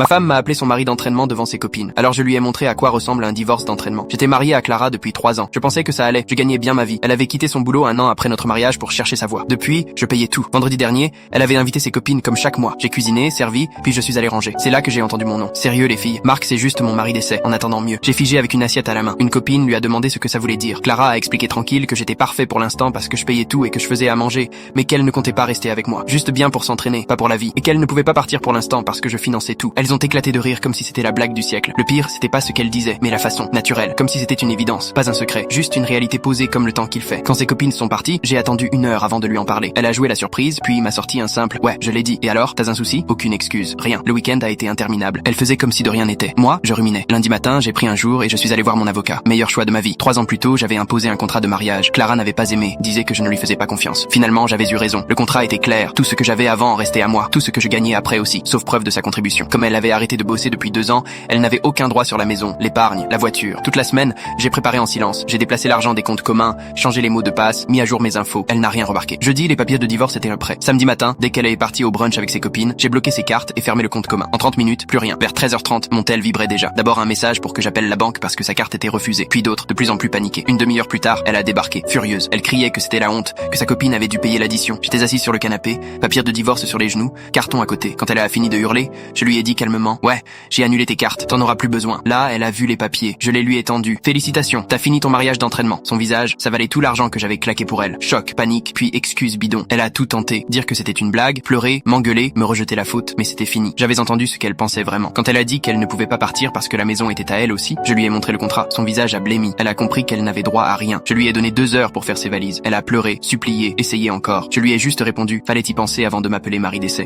Ma femme m'a appelé son mari d'entraînement devant ses copines. Alors je lui ai montré à quoi ressemble un divorce d'entraînement. J'étais marié à Clara depuis 3 ans. Je pensais que ça allait. Je gagnais bien ma vie. Elle avait quitté son boulot 1 an après notre mariage pour chercher sa voie. Depuis, je payais tout. Vendredi dernier, elle avait invité ses copines comme chaque mois. J'ai cuisiné, servi, puis je suis allé ranger. C'est là que j'ai entendu mon nom. Sérieux les filles, Marc c'est juste mon mari d'essai. En attendant mieux. J'ai figé avec une assiette à la main. Une copine lui a demandé ce que ça voulait dire. Clara a expliqué tranquille que j'étais parfait pour l'instant parce que je payais tout et que je faisais à manger, mais qu'elle ne comptait pas rester avec moi. Juste bien pour s'entraîner, pas pour la vie. Et qu'elle ne pouvait pas partir pour l'instant parce que je finançais tout. Elles ont éclaté de rire comme si c'était la blague du siècle. Le pire, c'était pas ce qu'elle disait, mais la façon, naturelle, comme si c'était une évidence, pas un secret, juste une réalité posée comme le temps qu'il fait. Quand ses copines sont parties, j'ai attendu 1 heure avant de lui en parler. Elle a joué la surprise, puis m'a sorti un simple « Ouais, je l'ai dit. Et alors, t'as un souci ?» Aucune excuse, rien. Le week-end a été interminable. Elle faisait comme si de rien n'était. Moi, je ruminais. Lundi matin, j'ai pris un jour et je suis allé voir mon avocat. Meilleur choix de ma vie. 3 ans plus tôt, j'avais imposé un contrat de mariage. Clara n'avait pas aimé, disait que je ne lui faisais pas confiance. Finalement, j'avais eu raison. Le contrat était clair. Tout ce que j'avais avant en restait à moi. Tout ce que je gagnais après aussi, sauf preuve de sa contribution. Comme elle avait arrêté de bosser depuis 2 ans, elle n'avait aucun droit sur la maison, l'épargne, la voiture. Toute la semaine, j'ai préparé en silence. J'ai déplacé l'argent des comptes communs, changé les mots de passe, mis à jour mes infos. Elle n'a rien remarqué. Jeudi, les papiers de divorce étaient prêts. Samedi matin, dès qu'elle est partie au brunch avec ses copines, j'ai bloqué ses cartes et fermé le compte commun. En 30 minutes, plus rien. Vers 13h30, mon tel vibrait déjà. D'abord un message pour que j'appelle la banque parce que sa carte était refusée. Puis d'autres, de plus en plus paniquées. Une demi-heure plus tard, elle a débarqué, furieuse. Elle criait que c'était la honte, que sa copine avait dû payer l'addition. J'étais assis sur le canapé, papier de divorce sur les genoux, carton à côté. Quand elle a fini de hurler, je lui ai dit calmement « Ouais, j'ai annulé tes cartes, t'en auras plus besoin. » Là, elle a vu les papiers. Je les lui ai tendus. « Félicitations, t'as fini ton mariage d'entraînement. » Son visage, ça valait tout l'argent que j'avais claqué pour elle. Choc, panique, puis excuse bidon. Elle a tout tenté. Dire que c'était une blague, pleurer, m'engueuler, me rejeter la faute, mais c'était fini. J'avais entendu ce qu'elle pensait vraiment. Quand elle a dit qu'elle ne pouvait pas partir parce que la maison était à elle aussi, je lui ai montré le contrat. Son visage a blêmi. Elle a compris qu'elle n'avait droit à rien. Je lui ai donné 2 heures pour faire ses valises. Elle a pleuré, supplié, essayé encore. Je lui ai juste répondu, fallait y penser avant de m'appeler mari d'essai.